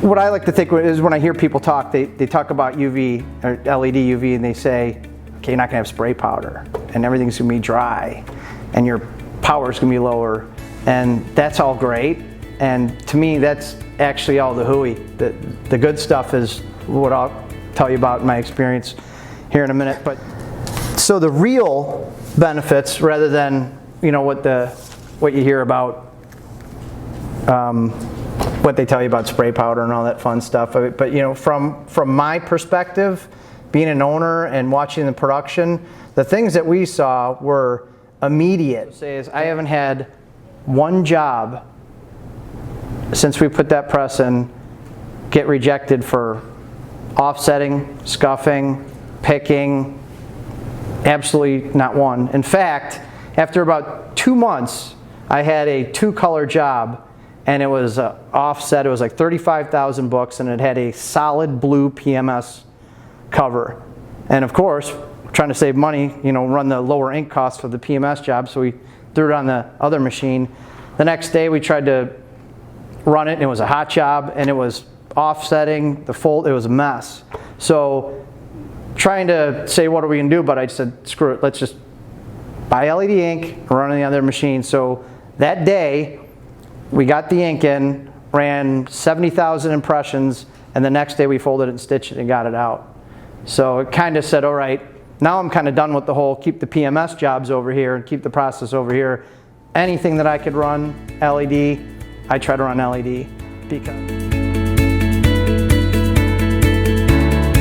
what I like to think is when I hear people talk, they talk about UV or LED UV and they say, okay, you're not gonna have spray powder and everything's gonna be dry and your power's gonna be lower, and that's all great. And to me, that's actually all the hooey. The good stuff is what I'll tell you about in my experience here in a minute. But so the real benefits, rather than what you hear about, what they tell you about spray powder and all that fun stuff. But from my perspective, being an owner and watching the production, the things that we saw were immediate. I haven't had one job since we put that press in get rejected for offsetting, scuffing, picking. Absolutely not one. In fact, after about 2 months, I had a 2-color job, and it was offset. It was like 35,000 books, and it had a solid blue PMS cover. And of course, trying to save money, run the lower ink costs for the PMS job, so we threw it on the other machine. The next day, we tried to run it, and it was a hot job, and it was offsetting the fold. It was a mess. So trying to say, what are we gonna do? But I said, screw it, let's just buy LED ink and run on the other machine. So that day, we got the ink in, ran 70,000 impressions, and the next day we folded it and stitched it and got it out. So it kind of said, all right, now I'm kind of done with the whole keep the PMS jobs over here and keep the process over here. Anything that I could run LED, I try to run LED because